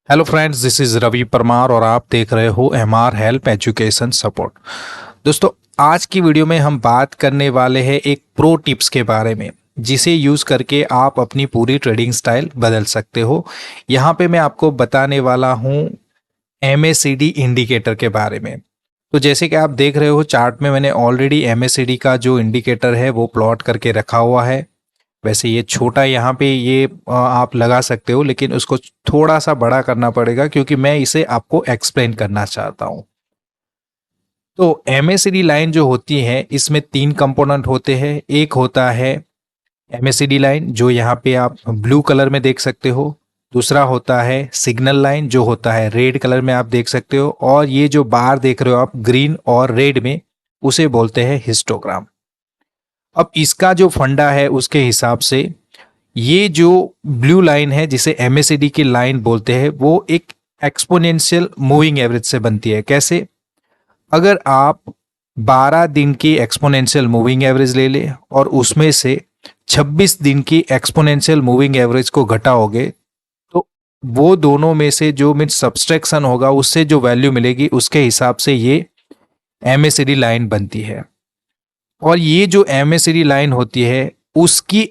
Hello friends, this is Ravi Parmar और आप देख रहे हो एमआर हेल्प एजुकेशन सपोर्ट। दोस्तों, आज की वीडियो में हम बात करने वाले हैं एक प्रो टिप्स के बारे में जिसे यूज़ करके आप अपनी पूरी ट्रेडिंग स्टाइल बदल सकते हो। यहाँ पे मैं आपको बताने वाला हूँ एमएसीडी इंडिकेटर के बारे में। तो जैसे कि आप देख रहे हो चार्ट में मैंने ऑलरेडी एमएसीडी का जो इंडिकेटर है वो प्लॉट करके रखा हुआ है। वैसे ये छोटा यहाँ पे ये आप लगा सकते हो, लेकिन उसको थोड़ा सा बड़ा करना पड़ेगा क्योंकि मैं इसे आपको एक्सप्लेन करना चाहता हूँ। तो एमएसीडी लाइन जो होती है इसमें तीन कंपोनेंट होते हैं। एक होता है एमएसीडी लाइन जो यहाँ पे आप ब्लू कलर में देख सकते हो। दूसरा होता है सिग्नल लाइन जो होता है रेड कलर में आप देख सकते हो। और ये जो बार देख रहे हो आप ग्रीन और रेड में, उसे बोलते हैं हिस्टोग्राम। अब इसका जो फंडा है उसके हिसाब से ये जो ब्लू लाइन है जिसे एमएसीडी की लाइन बोलते हैं वो एक एक्सपोनेंशियल मूविंग एवरेज से बनती है। कैसे? अगर आप 12 दिन की एक्सपोनेंशियल मूविंग एवरेज ले ले और उसमें से 26 दिन की एक्सपोनेंशियल मूविंग एवरेज को घटाओगे तो वो दोनों में से जो मीन सब्सट्रैक्शन होगा उससे जो वैल्यू मिलेगी उसके हिसाब से ये एमएसीडी लाइन बनती है। और ये जो एमएसीडी लाइन होती है उसकी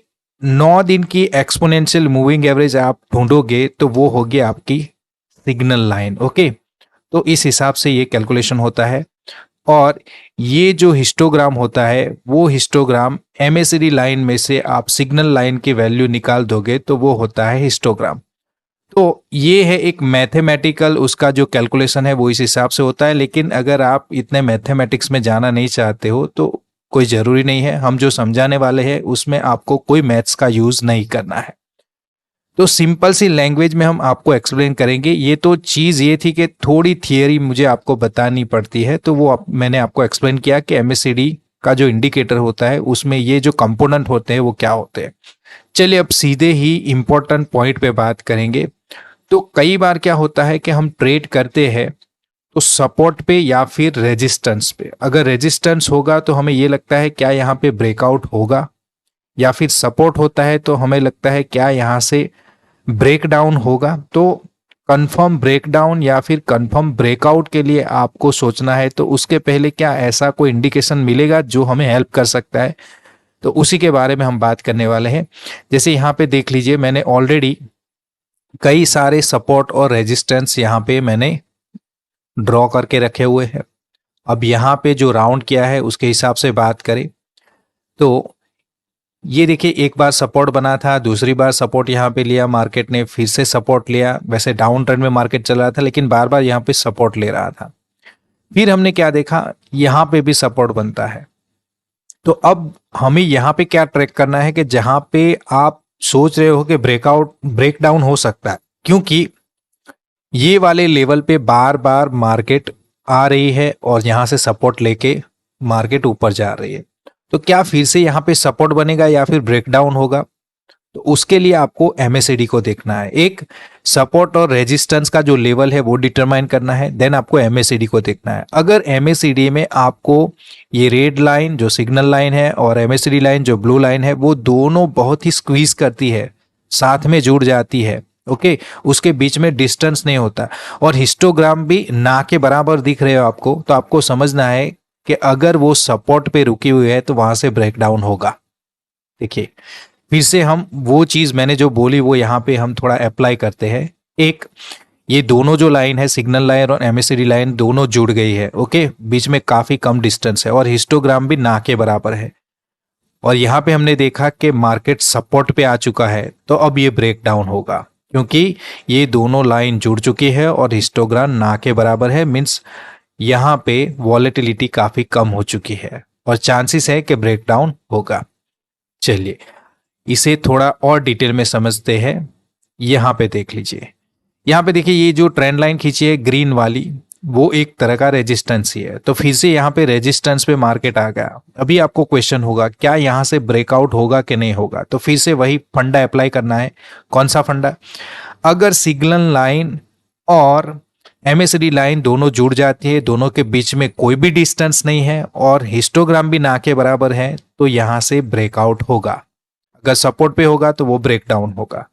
9 दिन की एक्सपोनेंशियल मूविंग एवरेज आप ढूंढोगे तो वो होगी आपकी सिग्नल लाइन। ओके, तो इस हिसाब से ये कैलकुलेशन होता है। और ये जो हिस्टोग्राम होता है वो हिस्टोग्राम एमएसीडी लाइन में से आप सिग्नल लाइन की वैल्यू निकाल दोगे तो वो होता है हिस्टोग्राम। तो ये है एक मैथमेटिकल, उसका जो कैलकुलेशन है वो इस हिसाब से होता है। लेकिन अगर आप इतने मैथमेटिक्स में जाना नहीं चाहते हो तो कोई ज़रूरी नहीं है। हम जो समझाने वाले हैं उसमें आपको कोई मैथ्स का यूज़ नहीं करना है। तो सिंपल सी लैंग्वेज में हम आपको एक्सप्लेन करेंगे। ये तो चीज़ ये थी कि थोड़ी थियरी मुझे आपको बतानी पड़ती है, तो वो मैंने आपको एक्सप्लेन किया कि एमएसीडी का जो इंडिकेटर होता है उसमें ये जो कंपोनेंट होते हैं वो क्या होते हैं। चलिए अब सीधे ही इम्पोर्टेंट पॉइंट पे बात करेंगे। तो कई बार क्या होता है कि हम ट्रेड करते हैं तो सपोर्ट पे या फिर रेजिस्टेंस पे, अगर रेजिस्टेंस होगा तो हमें ये लगता है क्या यहाँ पे ब्रेकआउट होगा, या फिर सपोर्ट होता है तो हमें लगता है क्या यहाँ से ब्रेक डाउन होगा। तो कंफर्म ब्रेकडाउन या फिर कंफर्म ब्रेकआउट के लिए आपको सोचना है तो उसके पहले क्या ऐसा कोई इंडिकेशन मिलेगा जो हमें हेल्प कर सकता है, तो उसी के बारे में हम बात करने वाले हैं। जैसे यहाँ पे देख लीजिए मैंने ऑलरेडी कई सारे सपोर्ट और रेजिस्टेंस यहाँ पे मैंने ड्रॉ करके रखे हुए हैं। अब यहाँ पे जो राउंड किया है उसके हिसाब से बात करें तो ये देखिए एक बार सपोर्ट बना था, दूसरी बार सपोर्ट यहाँ पे लिया मार्केट ने, फिर से सपोर्ट लिया। वैसे डाउन ट्रेंड में मार्केट चल रहा था लेकिन बार बार यहाँ पे सपोर्ट ले रहा था। फिर हमने क्या देखा, यहाँ पे भी सपोर्ट बनता है। तो अब हमें यहाँ पे क्या ट्रैक करना है कि जहाँ पे आप सोच रहे हो कि ब्रेकआउट ब्रेक डाउन हो सकता है, क्योंकि ये वाले लेवल पे बार बार मार्केट आ रही है और यहाँ से सपोर्ट लेके मार्केट ऊपर जा रही है। तो क्या फिर से यहाँ पे सपोर्ट बनेगा या फिर ब्रेकडाउन होगा, तो उसके लिए आपको एमएसीडी को देखना है। एक सपोर्ट और रेजिस्टेंस का जो लेवल है वो डिटरमाइन करना है, देन आपको एमएसीडी को देखना है। अगर एमएसीडी में आपको ये रेड लाइन जो सिग्नल लाइन है और एमएसीडी लाइन जो ब्लू लाइन है वो दोनों बहुत ही स्क्वीज करती है, साथ में जुड़ जाती है, ओके, उसके बीच में डिस्टेंस नहीं होता और हिस्टोग्राम भी ना के बराबर दिख रहे हो आपको, तो आपको समझना है कि अगर वो सपोर्ट पे रुकी हुई है तो वहां से ब्रेकडाउन होगा। देखिए फिर से हम वो चीज मैंने जो बोली वो यहाँ पे हम थोड़ा अप्लाई करते हैं। एक ये दोनों जो लाइन है सिग्नल लाइन और एमएसीडी लाइन दोनों जुड़ गई है, ओके, बीच में काफी कम डिस्टेंस है और हिस्टोग्राम भी ना के बराबर है। और यहाँ पे हमने देखा कि मार्केट सपोर्ट पे आ चुका है, तो अब ये ब्रेकडाउन होगा क्योंकि ये दोनों लाइन जुड़ चुकी है और हिस्टोग्राम ना के बराबर है। मीन्स यहाँ पे वॉलेटिलिटी काफी कम हो चुकी है और चांसेस है कि ब्रेकडाउन होगा। चलिए इसे थोड़ा और डिटेल में समझते हैं। यहाँ पे देख लीजिए, यहाँ पे देखिए ये जो ट्रेंड लाइन खींची है ग्रीन वाली वो एक तरह का रेजिस्टेंस ही है। तो फिर से यहाँ पे रेजिस्टेंस पे मार्केट आ गया। अभी आपको क्वेश्चन होगा क्या यहाँ से ब्रेकआउट होगा कि नहीं होगा, तो फिर से वही फंडा अप्लाई करना है। कौन सा फंडा? अगर सिग्नल लाइन और एमएसीडी लाइन दोनों जुड़ जाती है, दोनों के बीच में कोई भी डिस्टेंस नहीं है और हिस्टोग्राम भी ना के बराबर है, तो यहां से ब्रेकआउट होगा। अगर सपोर्ट पे होगा तो वो ब्रेकडाउन होगा।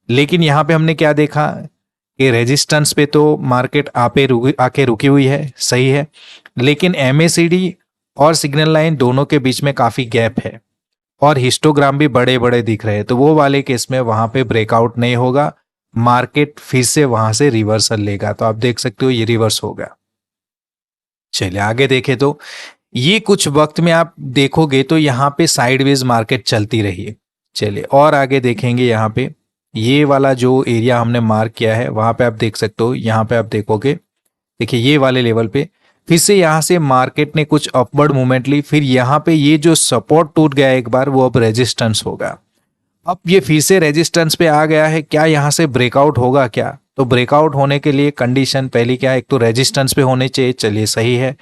लेकिन यहां पे हमने क्या देखा कि रेजिस्टेंस पे तो मार्केट आके रुकी हुई है, सही है, लेकिन एमएसीडी और सिग्नल लाइन दोनों के बीच में काफ़ी गैप है और हिस्टोग्राम भी बड़े बड़े दिख रहे हैं, तो वो वाले केस में वहां पे ब्रेकआउट नहीं होगा, मार्केट फिर से वहां से रिवर्सल लेगा। तो आप देख सकते हो ये रिवर्स हो गया। चलिए आगे देखें तो ये कुछ वक्त में आप देखोगे तो यहाँ पे साइडवेज मार्केट चलती रही है। चलिए और आगे देखेंगे, यहाँ पे ये वाला जो एरिया हमने मार्क किया है वहां पे आप देख सकते हो, यहाँ पे आप देखोगे, देखिए ये वाले लेवल पे फिर से यहाँ से मार्केट ने कुछ अपवर्ड मूवमेंट ली, फिर यहाँ पे ये जो सपोर्ट टूट गया एक बार वो अब रेजिस्टेंस होगा। अब ये फिर से रेजिस्टेंस पे आ गया है, क्या यहाँ से ब्रेकआउट होगा क्या? तो ब्रेकआउट होने के लिए कंडीशन पहली क्या है, एक तो रेजिस्टेंस पे होने चाहिए, चलिए सही है।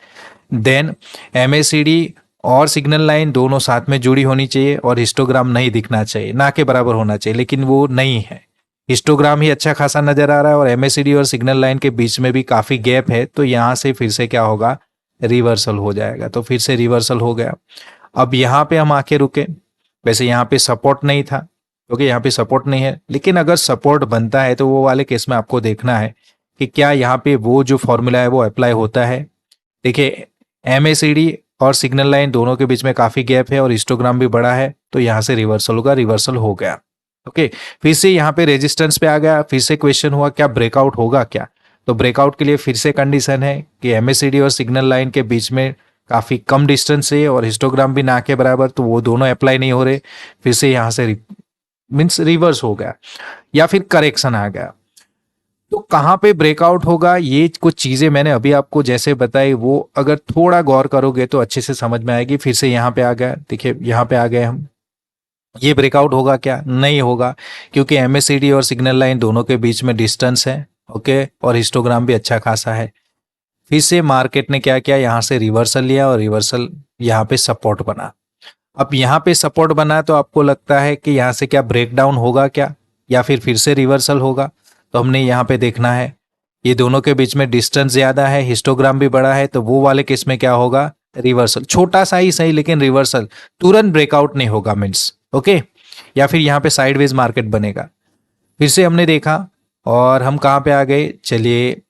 देन एमएसीडी और सिग्नल लाइन दोनों साथ में जुड़ी होनी चाहिए और हिस्टोग्राम नहीं दिखना चाहिए, ना के बराबर होना चाहिए, लेकिन वो नहीं है। हिस्टोग्राम ही अच्छा खासा नजर आ रहा है और एमएसीडी और सिग्नल लाइन के बीच में भी काफी गैप है, तो यहाँ से फिर से क्या होगा, रिवर्सल हो जाएगा। तो फिर से रिवर्सल हो गया। अब यहाँ पे हम आके रुके, वैसे यहाँ पे सपोर्ट नहीं था क्योंकि यहाँ पे सपोर्ट नहीं है, लेकिन अगर सपोर्ट बनता है तो वो वाले केस में आपको देखना है कि क्या यहाँ पे वो जो फॉर्मूला है वो अप्लाई होता है। देखिए एमएसीडी और सिग्नल लाइन दोनों के बीच में काफी गैप है और हिस्टोग्राम भी बड़ा है, तो यहाँ से रिवर्सल होगा, रिवर्सल हो गया। ओके, फिर से यहाँ पे रेजिस्टेंस पे आ गया, फिर से क्वेश्चन हुआ क्या ब्रेकआउट होगा क्या? तो ब्रेकआउट के लिए फिर से कंडीशन है कि एमएसीडी और सिग्नल लाइन के बीच में काफी कम डिस्टेंस है और हिस्टोग्राम भी ना के बराबर, तो वो दोनों अप्लाई नहीं हो रहे। फिर से यहाँ से मीन्स रिवर्स हो गया या फिर करेक्शन आ गया। तो कहाँ पे ब्रेकआउट होगा, ये कुछ चीजें मैंने अभी आपको जैसे बताई, वो अगर थोड़ा गौर करोगे तो अच्छे से समझ में आएगी। फिर से यहाँ पे आ गया, देखिए यहाँ पे आ गए हम, ये ब्रेकआउट होगा क्या? नहीं होगा, क्योंकि एमएसीडी और सिग्नल लाइन दोनों के बीच में डिस्टेंस है, ओके, और हिस्टोग्राम भी अच्छा खासा है। फिर से मार्केट ने क्या किया, यहाँ से रिवर्सल लिया और रिवर्सल यहाँ पे सपोर्ट बना। अब यहाँ पे सपोर्ट बना तो आपको लगता है कि यहाँ से क्या ब्रेकडाउन होगा क्या, या फिर से रिवर्सल होगा? तो हमने यहाँ पे देखना है, ये दोनों के बीच में डिस्टेंस ज्यादा है, हिस्टोग्राम भी बड़ा है, तो वो वाले केस में क्या होगा, रिवर्सल, छोटा सा ही सही लेकिन रिवर्सल, तुरंत ब्रेकआउट नहीं होगा मीन्स, ओके, या फिर यहाँ पे साइडवेज मार्केट बनेगा। फिर से हमने देखा और हम कहाँ पे आ गए, चलिए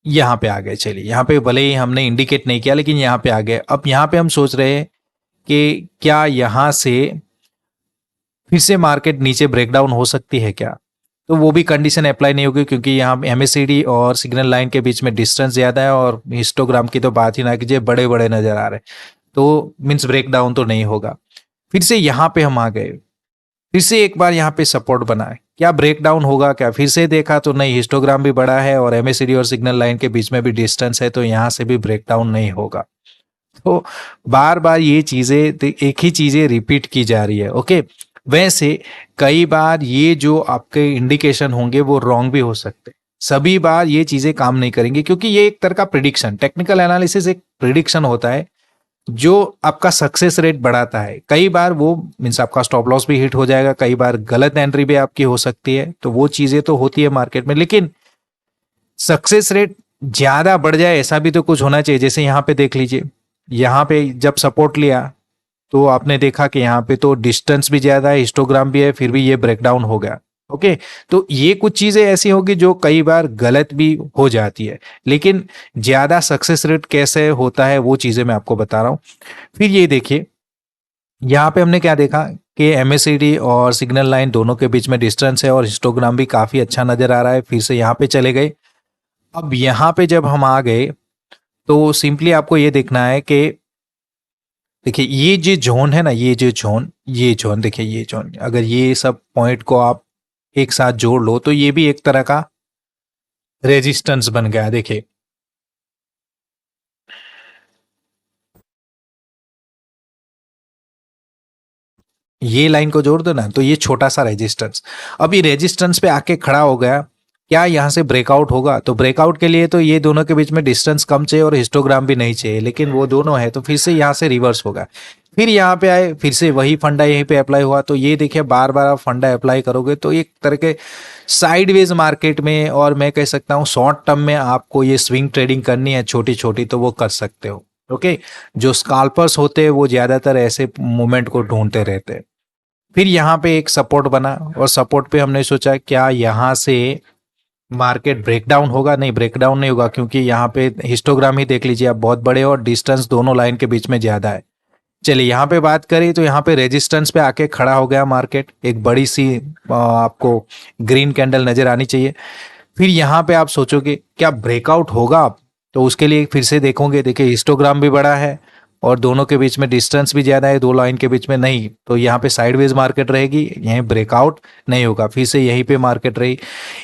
यहाँ पे आ गए। चलिए यहाँ पे भले ही हमने इंडिकेट नहीं किया लेकिन यहाँ पे आ गए। अब यहाँ पे हम सोच रहे हैं कि क्या यहाँ से फिर से मार्केट नीचे ब्रेकडाउन हो सकती है क्या? तो वो भी कंडीशन अप्लाई नहीं होगी, क्योंकि यहाँ एमएसीडी और सिग्नल लाइन के बीच में डिस्टेंस ज्यादा है और हिस्टोग्राम की तो बात ही ना कीजिए, बड़े बड़े नजर आ रहे हैं, तो मीन्स ब्रेकडाउन तो नहीं होगा। फिर से यहाँ पे हम आ गए, फिर से एक बार यहाँ पे सपोर्ट बना है, क्या ब्रेकडाउन होगा क्या? फिर से देखा तो नहीं, हिस्टोग्राम भी बड़ा है और एमएसीडी और सिग्नल लाइन के बीच में भी डिस्टेंस है, तो यहाँ से भी ब्रेकडाउन नहीं होगा। तो बार बार ये चीजें, एक ही चीजें रिपीट की जा रही है, ओके। वैसे कई बार ये जो आपके इंडिकेशन होंगे वो रॉन्ग भी हो सकते हैं, सभी बार ये चीजें काम नहीं करेंगी, क्योंकि ये एक तरह का प्रिडिक्शन, टेक्निकल एनालिसिस एक प्रिडिक्शन होता है जो आपका सक्सेस रेट बढ़ाता है। कई बार वो मीन्स आपका स्टॉप लॉस भी हिट हो जाएगा, कई बार गलत एंट्री भी आपकी हो सकती है, तो वो चीजें तो होती है मार्केट में, लेकिन सक्सेस रेट ज्यादा बढ़ जाए ऐसा भी तो कुछ होना चाहिए। जैसे यहाँ पे देख लीजिए, यहाँ पे जब सपोर्ट लिया तो आपने देखा कि यहाँ पे तो डिस्टेंस भी ज्यादा है, हिस्टोग्राम भी है, फिर भी ये ब्रेकडाउन हो गया, ओके। तो ये कुछ चीजें ऐसी होगी जो कई बार गलत भी हो जाती है, लेकिन ज्यादा सक्सेस रेट कैसे होता है वो चीजें मैं आपको बता रहा हूँ। फिर ये देखिए, यहाँ पे हमने क्या देखा कि एमएसीडी और सिग्नल लाइन दोनों के बीच में डिस्टेंस है और हिस्टोग्राम भी काफी अच्छा नजर आ रहा है। फिर से यहाँ पे चले गए। अब यहाँ पे जब हम आ गए तो सिंपली आपको ये देखना है कि देखिए ये जो जोन है ना, ये जोन देखिए, ये जोन, अगर ये सब पॉइंट को आप एक साथ जोड़ लो तो ये भी एक तरह का रेजिस्टेंस बन गया। देखिए ये लाइन को जोड़ दो ना, तो ये छोटा सा रेजिस्टेंस, अब ये रेजिस्टेंस पे आके खड़ा हो गया, क्या यहाँ से ब्रेकआउट होगा? तो ब्रेकआउट के लिए तो ये दोनों के बीच में डिस्टेंस कम चाहिए और हिस्टोग्राम भी नहीं चाहिए, लेकिन वो दोनों है, तो फिर से यहाँ से रिवर्स होगा। फिर यहाँ पे आए, फिर से वही फंडा यहीं पे अप्लाई हुआ। तो ये देखिए बार बार आप फंडा अप्लाई करोगे तो एक तरह के साइडवेज मार्केट में, और मैं कह सकता हूँ शॉर्ट टर्म में आपको ये स्विंग ट्रेडिंग करनी है छोटी छोटी, तो वो कर सकते हो, ओके। जो स्काल्पर्स होते हैं वो ज्यादातर ऐसे मूवमेंट को ढूंढते रहते हैं। फिर यहाँ पे एक सपोर्ट बना और सपोर्ट पे हमने सोचा क्या यहाँ से मार्केट ब्रेकडाउन होगा? नहीं, ब्रेकडाउन नहीं होगा, क्योंकि यहाँ पे हिस्टोग्राम ही देख लीजिए आप, बहुत बड़े और डिस्टेंस दोनों लाइन के बीच में ज़्यादा है। चलिए यहाँ पे बात करें तो यहाँ पे रेजिस्टेंस पे आके खड़ा हो गया मार्केट, एक बड़ी सी आपको ग्रीन कैंडल नज़र आनी चाहिए। फिर यहाँ पे आप सोचोगे क्या ब्रेकआउट होगा आप, तो उसके लिए फिर से देखोगे, देखिए हिस्टोग्राम भी बड़ा है और दोनों के बीच में डिस्टेंस भी ज़्यादा है, दो लाइन के बीच में नहीं, तो यहाँ पे साइडवेज मार्केट रहेगी, यहीं ब्रेकआउट नहीं होगा, फिर से यहीं पे मार्केट रही,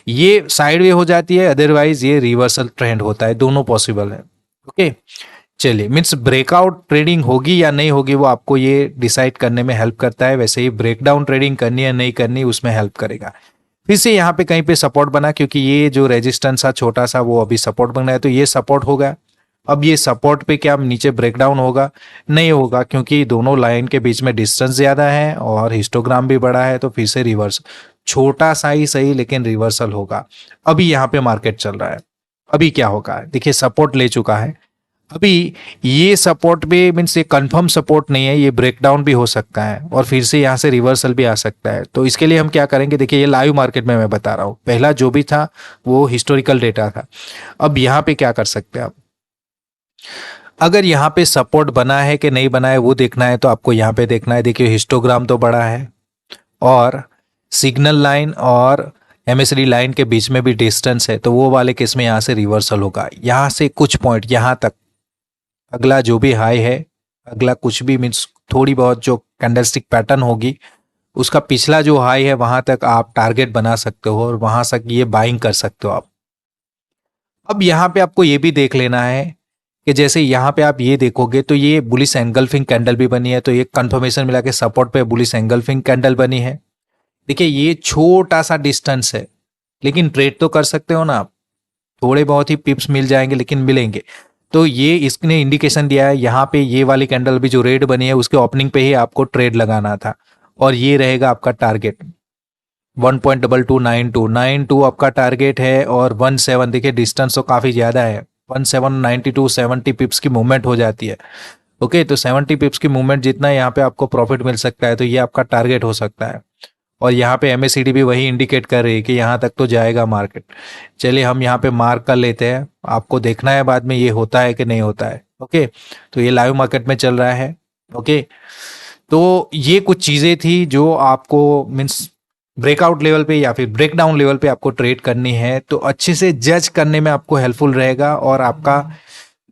ये साइडवे हो जाती है, अदरवाइज ये रिवर्सल ट्रेंड होता है, दोनों पॉसिबल है। ओके, चलिए, मीन्स ब्रेकआउट ट्रेडिंग होगी या नहीं होगी वो आपको ये डिसाइड करने में हेल्प करता है, वैसे ही ब्रेकडाउन ट्रेडिंग करनी है नहीं करनी उसमें हेल्प करेगा। फिर से यहाँ पे कहीं पे सपोर्ट बना, क्योंकि ये जो रेजिस्टेंस था छोटा सा वो अभी सपोर्ट बन रहा है, तो ये सपोर्ट होगा। अब ये सपोर्ट पे क्या नीचे ब्रेकडाउन होगा? नहीं होगा, क्योंकि दोनों लाइन के बीच में डिस्टेंस ज्यादा है और हिस्टोग्राम भी बड़ा है, तो फिर से रिवर्स, छोटा सा ही सही लेकिन रिवर्सल होगा। अभी यहाँ पे मार्केट चल रहा है, अभी क्या होगा, देखिए सपोर्ट ले चुका है, अभी ये सपोर्ट भी मीन्स ये कंफर्म सपोर्ट नहीं है, ये ब्रेकडाउन भी हो सकता है और फिर से यहाँ से रिवर्सल भी आ सकता है। तो इसके लिए हम क्या करेंगे, देखिए ये लाइव मार्केट में मैं बता रहा हूँ, पहला जो भी था वो हिस्टोरिकल डेटा था। अब यहाँ पे क्या कर सकते हैं आप, अगर यहाँ पे सपोर्ट बना है कि नहीं बना है वो देखना है, तो आपको यहाँ पे देखना है, देखिए हिस्टोग्राम तो बड़ा है और सिग्नल लाइन और एमएसडी लाइन के बीच में भी डिस्टेंस है, तो वो वाले केस में यहाँ से रिवर्सल होगा, यहाँ से कुछ पॉइंट यहाँ तक, अगला जो भी हाई है, अगला कुछ भी मीन्स थोड़ी बहुत जो कैंडलस्टिक पैटर्न होगी उसका पिछला जो हाई है वहां तक आप टारगेट बना सकते हो और वहां तक ये बाइंग कर सकते हो आप। अब यहाँ पे आपको ये भी देख लेना है कि जैसे यहाँ पे आप ये देखोगे तो ये बुलिश एंगल्फिंग कैंडल भी बनी है, तो ये कंफर्मेशन मिला के सपोर्ट पे बुलिश एंगल्फिंग कैंडल बनी है। देखिए ये छोटा सा डिस्टेंस है लेकिन ट्रेड तो कर सकते हो ना आप, थोड़े बहुत ही पिप्स मिल जाएंगे लेकिन मिलेंगे। तो ये इसने इंडिकेशन दिया है, यहाँ पे ये वाली कैंडल भी जो रेड बनी है उसके ओपनिंग पे ही आपको ट्रेड लगाना था और ये रहेगा आपका टारगेट 1.2292 आपका टारगेट है और 17, देखिए डिस्टेंस तो काफी ज्यादा है, 1792 70 पिप्स की मूवमेंट हो जाती है। ओके, तो 70 पिप्स की मूवमेंट जितना यहाँ पे आपको प्रॉफिट मिल सकता है, तो ये आपका टारगेट हो सकता है। और यहाँ पे एमएसीडी भी वही इंडिकेट कर रही है कि यहाँ तक तो जाएगा मार्केट। चलिए हम यहाँ पे मार्क कर लेते हैं, आपको देखना है बाद में ये होता है कि नहीं होता है। ओके, तो ये लाइव मार्केट में चल रहा है। ओके, तो ये कुछ चीज़ें थी जो आपको मीन्स ब्रेकआउट लेवल पे या फिर ब्रेकडाउन लेवल पे आपको ट्रेड करनी है, तो अच्छे से जज करने में आपको हेल्पफुल रहेगा और आपका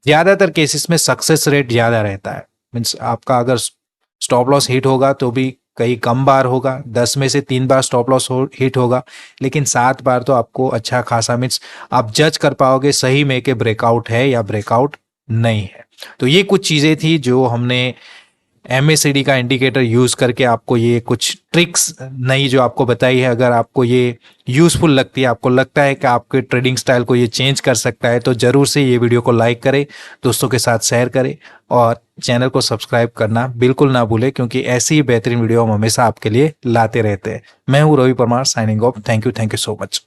ज़्यादातर केसेस में सक्सेस रेट ज़्यादा रहता है। मीन्स आपका अगर स्टॉप लॉस हिट होगा तो भी कई कम बार होगा, 10 में से 3 बार स्टॉप लॉस हिट होगा, लेकिन 7 बार तो आपको अच्छा खासा मीन्स आप जज कर पाओगे सही में कि ब्रेकआउट है या ब्रेकआउट नहीं है। तो ये कुछ चीज़ें थी जो हमने एमएसीडी का इंडिकेटर यूज करके आपको ये कुछ ट्रिक्स नई जो आपको बताई है। अगर आपको ये यूजफुल लगती है, आपको लगता है कि आपके ट्रेडिंग स्टाइल को ये चेंज कर सकता है, तो जरूर से ये वीडियो को लाइक करें, दोस्तों के साथ शेयर करें और चैनल को सब्सक्राइब करना बिल्कुल ना भूलें, क्योंकि ऐसी ही बेहतरीन वीडियो हम हमेशा आपके लिए लाते रहते हैं। मैं हूँ Ravi Parmar, signing off. Thank you so much.